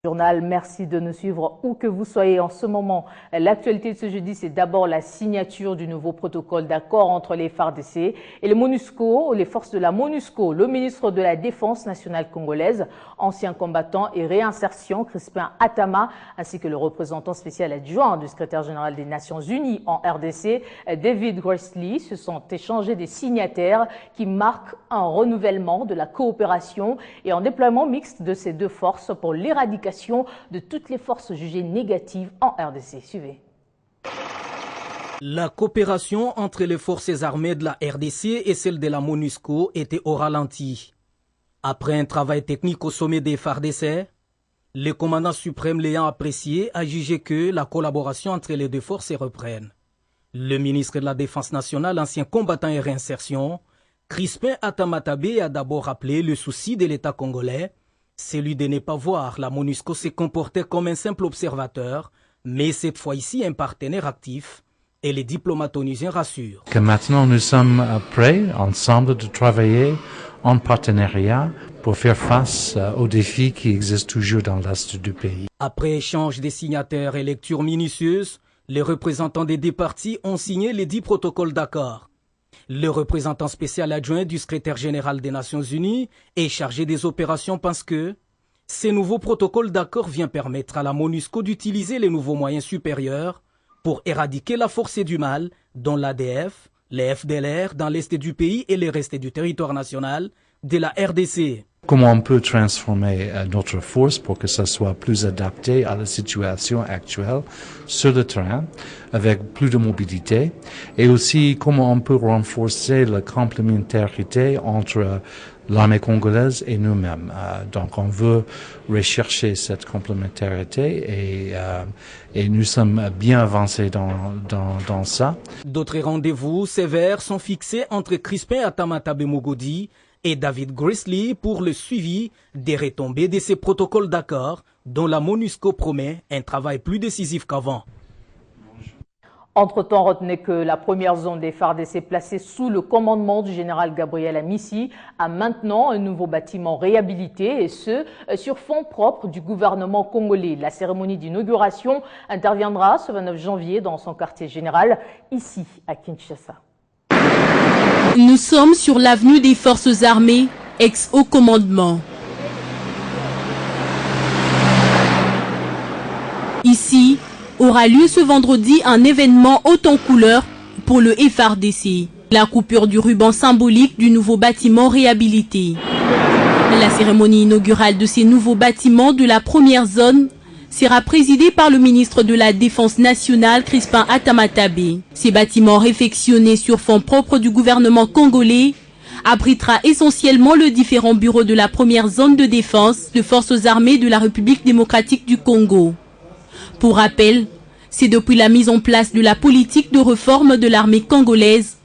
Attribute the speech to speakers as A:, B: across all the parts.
A: Journal, merci de nous suivre où que vous soyez en ce moment. L'actualité de ce jeudi, c'est d'abord la signature du nouveau protocole d'accord entre les FARDC et les MONUSCO, les forces de la MONUSCO. Le ministre de la Défense nationale congolaise, ancien combattant et réinsertion, Crispin Atama, ainsi que le représentant spécial adjoint du secrétaire général des Nations Unies en RDC, David Gressly, se sont échangés des signataires qui marquent un renouvellement de la coopération et un déploiement mixte de ces deux forces pour l'éradication de toutes les forces jugées négatives en RDC. Suivez.
B: La coopération entre les forces armées de la RDC et celles de la MONUSCO était au ralenti. Après un travail technique au sommet des FARDC, le commandant suprême l'ayant apprécié a jugé que la collaboration entre les deux forces reprenne. Le ministre de la Défense nationale, ancien combattant et réinsertion, Crispin Atama a d'abord rappelé le souci de l'État congolais, celui de ne pas voir la MONUSCO se comporter comme un simple observateur, mais cette fois-ci un partenaire actif, et les diplomates onusiens rassurent.
C: Que maintenant nous sommes prêts, ensemble, de travailler en partenariat pour faire face aux défis qui existent toujours dans l'Est du pays.
B: Après échange des signataires et lecture minutieuse, les représentants des deux parties ont signé les 10 protocoles d'accord. Le représentant spécial adjoint du secrétaire général des Nations Unies et chargé des opérations pense que ces nouveaux protocoles d'accord viennent permettre à la MONUSCO d'utiliser les nouveaux moyens supérieurs pour éradiquer la force du mal, dont l'ADF, les FDLR dans l'est du pays et le reste du territoire national de la RDC.
C: Comment on peut transformer notre force pour que ça soit plus adapté à la situation actuelle sur le terrain, avec plus de mobilité, et aussi comment on peut renforcer la complémentarité entre l'armée congolaise et nous-mêmes. Donc on veut rechercher cette complémentarité et nous sommes bien avancés dans ça.
B: D'autres rendez-vous sévères sont fixés entre Crispin Atama Mogodi et David Gressly pour le suivi des retombées de ces protocoles d'accord dont la MONUSCO promet un travail plus décisif qu'avant.
A: Entre-temps, retenez que la première zone des FARDC placée sous le commandement du général Gabriel Amissi a maintenant un nouveau bâtiment réhabilité et ce, sur fonds propres du gouvernement congolais. La cérémonie d'inauguration interviendra ce 29 janvier dans son quartier général, ici à Kinshasa.
D: Nous sommes sur l'avenue des Forces armées, ex-haut commandement. Ici, aura lieu ce vendredi un événement haut en couleur pour le FARDC. La coupure du ruban symbolique du nouveau bâtiment réhabilité. La cérémonie inaugurale de ces nouveaux bâtiments de la première zone sera présidée par le ministre de la Défense nationale, Crispin Atama. Ces bâtiments réfectionnés sur fonds propres du gouvernement congolais abritera essentiellement le différent bureau de la première zone de défense de forces armées de la République démocratique du Congo. Pour rappel, c'est depuis la mise en place de la politique de réforme de l'armée congolaise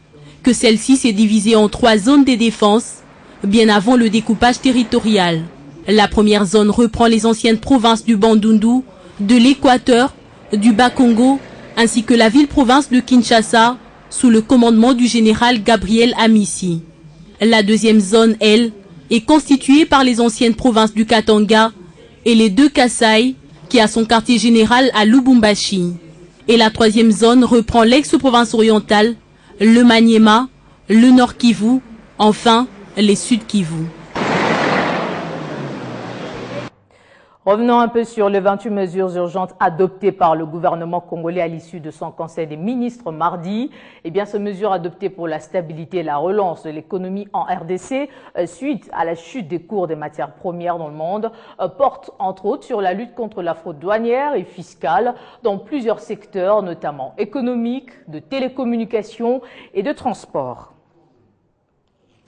D: que celle-ci s'est divisée en 3 zones de défense, bien avant le découpage territorial. La première zone reprend les anciennes provinces du Bandundu, de l'Équateur, du Bas-Congo, ainsi que la ville-province de Kinshasa, sous le commandement du général Gabriel Amissi. La deuxième zone, elle, est constituée par les anciennes provinces du Katanga et les 2 Kasaï, qui a son quartier général à Lubumbashi. Et la troisième zone reprend l'ex-province orientale, le Maniema, le Nord Kivu, enfin les Sud Kivu.
A: Revenons un peu sur les 28 mesures urgentes adoptées par le gouvernement congolais à l'issue de son conseil des ministres mardi. Eh bien, ces mesures adoptées pour la stabilité et la relance de l'économie en RDC, suite à la chute des cours des matières premières dans le monde, portent entre autres sur la lutte contre la fraude douanière et fiscale dans plusieurs secteurs, notamment économiques, de télécommunications et de transport.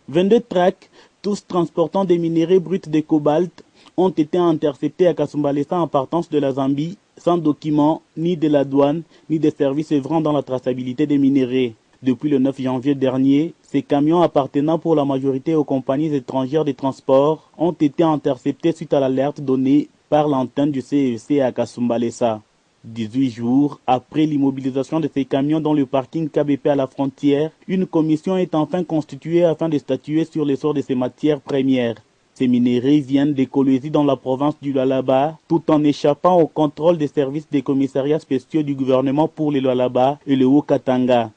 E: 22 tracks, tous transportant des minerais bruts de cobalt, ont été interceptés à Kasumbalesa en partance de la Zambie, sans documents ni de la douane, ni des services œuvrant dans la traçabilité des minéraux. Depuis le 9 janvier dernier, ces camions appartenant pour la majorité aux compagnies étrangères de transport ont été interceptés suite à l'alerte donnée par l'antenne du CEC à Kasumbalesa. 18 jours après l'immobilisation de ces camions dans le parking KBP à la frontière, une commission est enfin constituée afin de statuer sur l'essor de ces matières premières. Ces minerais viennent des Kolwezi dans la province du Lualaba, tout en échappant au contrôle des services des commissariats spéciaux du gouvernement pour le Lualaba et le Haut-Katanga.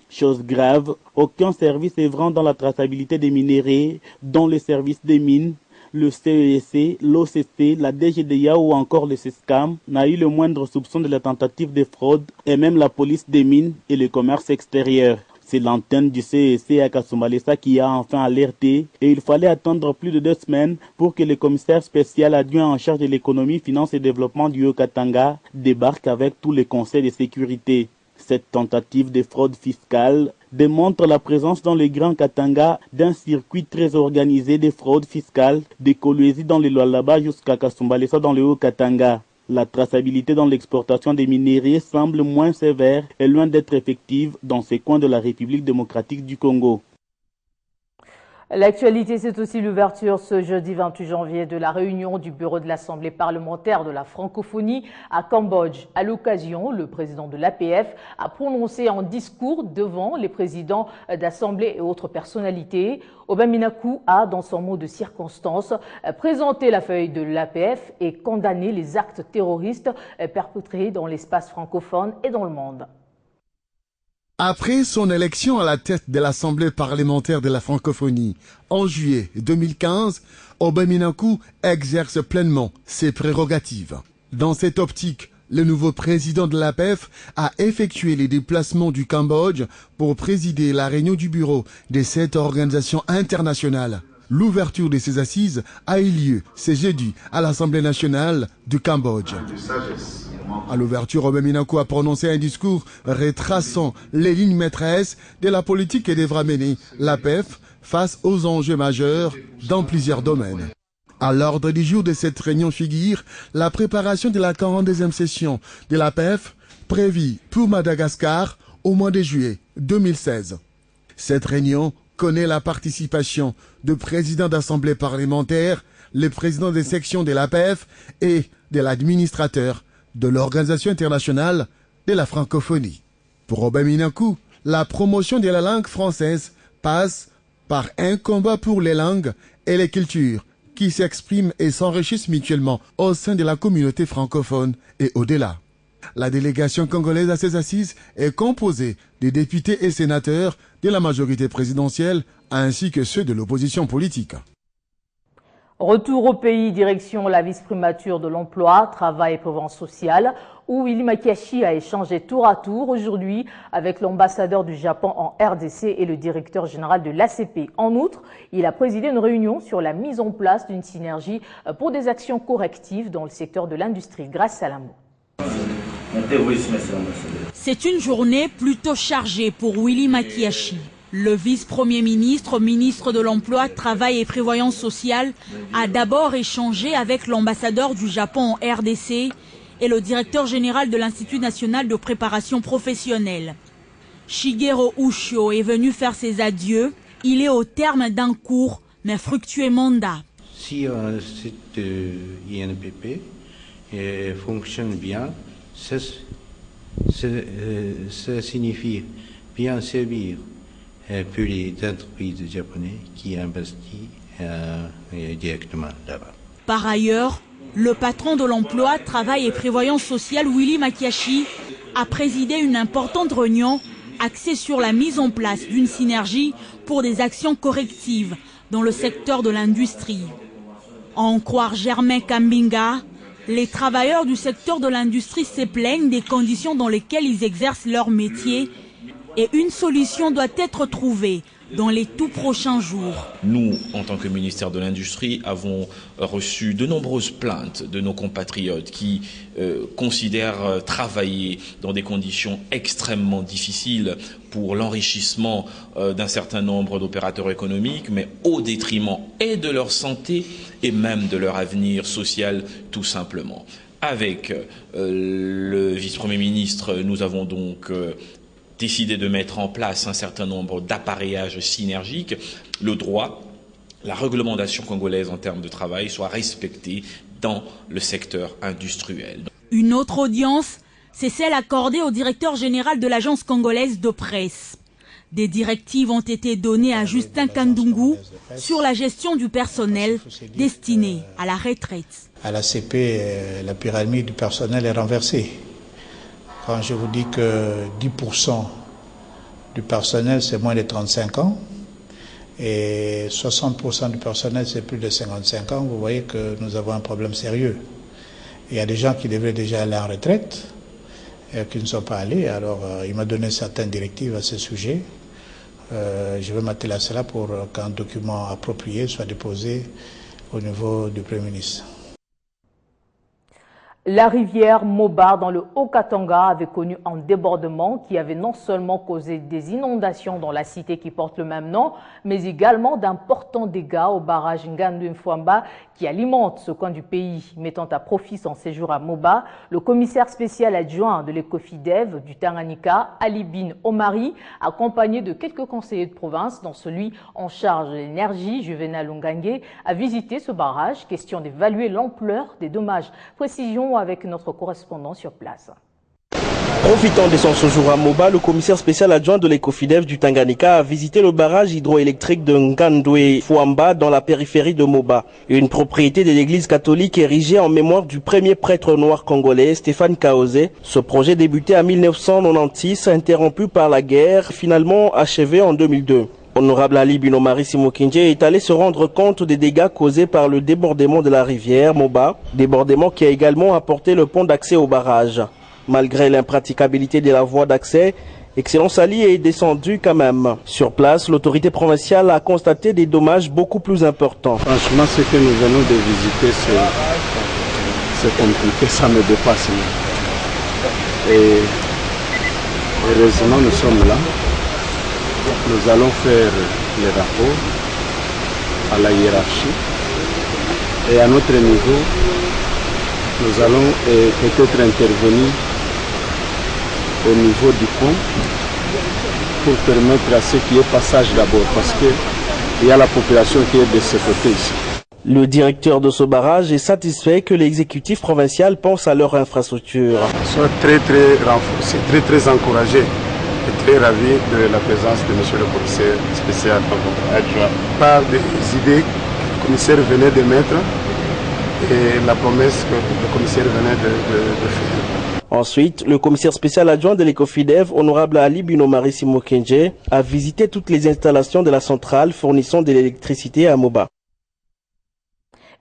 E: Chose grave, aucun service œuvrant dans la traçabilité des minerais, dont le service des mines, le CESC, l'OCC, la DGDA ou encore le CESCAM, n'a eu le moindre soupçon de la tentative de fraude, et même la police des mines et le commerce extérieur. C'est l'antenne du CESC à Kasumbalesa qui a enfin alerté, et il fallait attendre plus de 2 semaines pour que le commissaire spécial adjoint en charge de l'économie, finance et développement du Haut-Katanga débarque avec tous les conseils de sécurité. Cette tentative de fraude fiscale démontre la présence dans le Grand Katanga d'un circuit très organisé de fraude fiscale, de Kolwezi dans le Lualaba jusqu'à Kasumbalesa dans le Haut-Katanga. La traçabilité dans l'exportation des minerais semble moins sévère et loin d'être effective dans ces coins de la République démocratique du Congo.
A: L'actualité, c'est aussi l'ouverture ce jeudi 28 janvier de la réunion du bureau de l'Assemblée parlementaire de la francophonie à Cambodge. À l'occasion, le président de l'APF a prononcé un discours devant les présidents d'Assemblée et autres personnalités. Aubin Minakou a, dans son mot de circonstance, présenté la feuille de l'APF et condamné les actes terroristes perpétrés dans l'espace francophone et dans le monde.
F: Après son élection à la tête de l'Assemblée parlementaire de la francophonie en juillet 2015, Aubin Minakou exerce pleinement ses prérogatives. Dans cette optique, le nouveau président de l'APF a effectué les déplacements du Cambodge pour présider la réunion du bureau de cette organisation internationale. L'ouverture de ces assises a eu lieu ce jeudi à l'Assemblée nationale du Cambodge. À l'ouverture, Aubin Minakou a prononcé un discours retraçant les lignes maîtresses de la politique que devra mener l'APF face aux enjeux majeurs dans plusieurs domaines. À l'ordre du jour de cette réunion figure la préparation de la 42e session de l'APF prévue pour Madagascar au mois de juillet 2016. Cette réunion connaît la participation de présidents d'assemblée parlementaire, les présidents des sections de l'APF et de l'administrateur de l'Organisation internationale de la francophonie. Pour Aubin Minakou, la promotion de la langue française passe par un combat pour les langues et les cultures qui s'expriment et s'enrichissent mutuellement au sein de la communauté francophone et au-delà. La délégation congolaise à ces assises est composée des députés et sénateurs de la majorité présidentielle ainsi que ceux de l'opposition politique.
A: Retour au pays, direction la vice-primature de l'emploi, travail et prévoyance sociale, où Willy Makiashi a échangé tour à tour aujourd'hui avec l'ambassadeur du Japon en RDC et le directeur général de l'ACP. En outre, il a présidé une réunion sur la mise en place d'une synergie pour des actions correctives dans le secteur de l'industrie. Grâce à l'amour.
D: C'est une journée plutôt chargée pour Willy Makiashi. Le vice-premier ministre, ministre de l'Emploi, Travail et Prévoyance sociale, a d'abord échangé avec l'ambassadeur du Japon en RDC et le directeur général de l'Institut national de préparation professionnelle. Shigeru Ushio est venu faire ses adieux. Il est au terme d'un court mais fructueux mandat.
G: Si cette INPP fonctionne bien, ça signifie bien servir pour les entreprises japonaises qui investissent directement là-bas.
D: Par ailleurs, le patron de l'emploi, travail et prévoyance sociale, Willy Makiashi, a présidé une importante réunion axée sur la mise en place d'une synergie pour des actions correctives dans le secteur de l'industrie. À en croire Germain Kambinga, les travailleurs du secteur de l'industrie se plaignent des conditions dans lesquelles ils exercent leur métier et une solution doit être trouvée dans les tout prochains jours.
H: Nous, en tant que ministère de l'Industrie, avons reçu de nombreuses plaintes de nos compatriotes qui considèrent travailler dans des conditions extrêmement difficiles pour l'enrichissement d'un certain nombre d'opérateurs économiques, mais au détriment et de leur santé et même de leur avenir social tout simplement. Avec le vice-premier ministre, nous avons donc décidé de mettre en place un certain nombre d'appareillages synergiques, le droit, la réglementation congolaise en termes de travail soit respectée dans le secteur industriel.
D: Une autre audience, c'est celle accordée au directeur général de l'agence congolaise de presse. Des directives ont été données à Justin Kandungu sur la gestion du personnel destiné à la retraite.
I: À la CP, la pyramide du personnel est renversée. Quand je vous dis que 10% du personnel c'est moins de 35 ans et 60% du personnel c'est plus de 55 ans, vous voyez que nous avons un problème sérieux. Il y a des gens qui devraient déjà aller en retraite et qui ne sont pas allés. Alors il m'a donné certaines directives à ce sujet. Je vais m'atteler à cela pour qu'un document approprié soit déposé au niveau du Premier ministre.
A: La rivière Moba dans le Haut-Katanga avait connu un débordement qui avait non seulement causé des inondations dans la cité qui porte le même nom, mais également d'importants dégâts au barrage Ngandu-Mfwamba qui alimente ce coin du pays. Mettant à profit son séjour à Moba, le commissaire spécial adjoint de l'ECOFIDEV du Tanganyika, Ali Bin Omari, accompagné de quelques conseillers de province, dont celui en charge de l'énergie, Juvenal Ongangue, a visité ce barrage. Question d'évaluer l'ampleur des dommages. Précision avec notre correspondant sur place.
J: Profitant de son séjour à Moba, le commissaire spécial adjoint de l'ECOFIDEV du Tanganyika a visité le barrage hydroélectrique de Ngandu-Mfwamba dans la périphérie de Moba, une propriété de l'église catholique érigée en mémoire du premier prêtre noir congolais, Stéphane Kaosé. Ce projet débuté en 1996, interrompu par la guerre, finalement achevé en 2002. Honorable Ali Bin Omari Simokinje est allé se rendre compte des dégâts causés par le débordement de la rivière Moba, débordement qui a également apporté le pont d'accès au barrage. Malgré l'impraticabilité de la voie d'accès, Excellence Ali est descendu quand même. Sur place, l'autorité provinciale a constaté des dommages beaucoup plus importants.
K: Franchement, ce que nous venons de visiter, c'est compliqué, ça me dépasse. Et heureusement, nous sommes là. Nous allons faire les rapports à la hiérarchie et à notre niveau, nous allons peut-être intervenir au niveau du pont pour permettre à ceux qui est passage d'abord parce qu'il y a la population qui est de ce côté ici.
J: Le directeur de ce barrage est satisfait que l'exécutif provincial pense à leur infrastructure.
K: Ils sont très renforcés, très encouragés. Et très ravi de la présence de M. le commissaire spécial adjoint. Par des idées que le commissaire venait de mettre et la promesse que le commissaire venait de faire.
J: Ensuite, le commissaire spécial adjoint de l'ECOFIDEV, honorable Ali Bin Omari Simokinje, a visité toutes les installations de la centrale fournissant de l'électricité à Moba.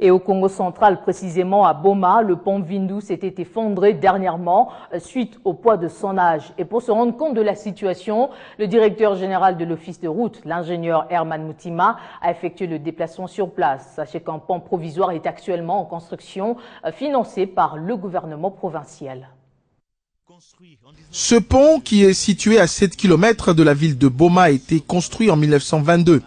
A: Et au Congo central, précisément à Boma, le pont Vindu s'était effondré dernièrement suite au poids de son âge. Et pour se rendre compte de la situation, le directeur général de l'office de route, l'ingénieur Herman Moutima, a effectué le déplacement sur place. Sachez qu'un pont provisoire est actuellement en construction, financé par le gouvernement provincial.
L: Ce pont, qui est situé à 7 km de la ville de Boma, a été construit en 1922.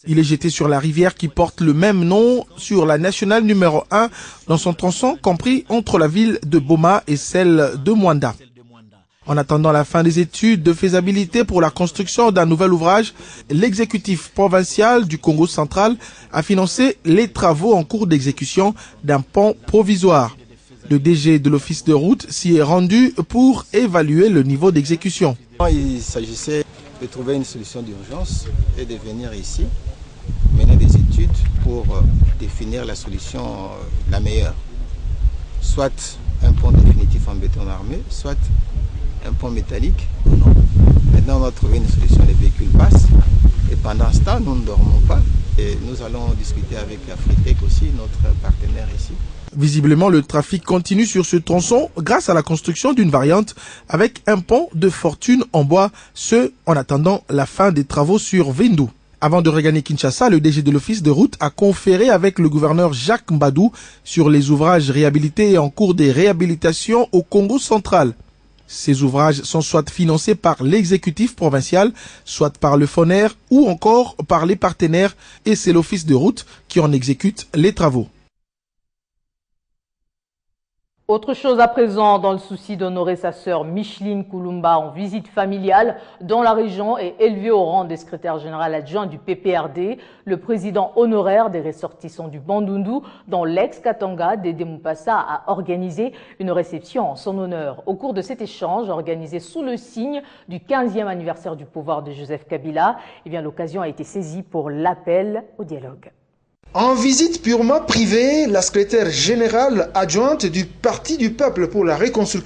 L: Il est jeté sur la rivière qui porte le même nom sur la nationale numéro 1 dans son tronçon compris entre la ville de Boma et celle de Mwanda. En attendant la fin des études de faisabilité pour la construction d'un nouvel ouvrage, l'exécutif provincial du Congo central a financé les travaux en cours d'exécution d'un pont provisoire. Le DG de l'office de route s'y est rendu pour évaluer le niveau d'exécution.
M: Il s'agissait de trouver une solution d'urgence et de venir ici mener des études pour définir la solution la meilleure. Soit un pont définitif en béton armé, soit un pont métallique ou non. Maintenant, on va trouver une solution, les véhicules passent. Et pendant ce temps, nous ne dormons pas. Et nous allons discuter avec Afritec aussi, notre partenaire ici.
L: Visiblement, le trafic continue sur ce tronçon grâce à la construction d'une variante avec un pont de fortune en bois, ce en attendant la fin des travaux sur Vindu. Avant de regagner Kinshasa, le DG de l'office de route a conféré avec le gouverneur Jacques Mbadou sur les ouvrages réhabilités et en cours de réhabilitation au Congo central. Ces ouvrages sont soit financés par l'exécutif provincial, soit par le FONER ou encore par les partenaires et c'est l'office de route qui en exécute les travaux.
A: Autre chose à présent, dans le souci d'honorer sa sœur Micheline Koulumba en visite familiale dans la région et élevée au rang de secrétaire général adjoint du PPRD, le président honoraire des ressortissants du Bandundu, dans l'ex-Katanga, Dédé Moupassa, a organisé une réception en son honneur. Au cours de cet échange, organisé sous le signe du 15e anniversaire du pouvoir de Joseph Kabila, l'occasion a été saisie pour l'appel au dialogue.
N: En visite purement privée, la secrétaire générale adjointe du Parti du Peuple pour la Reconstruction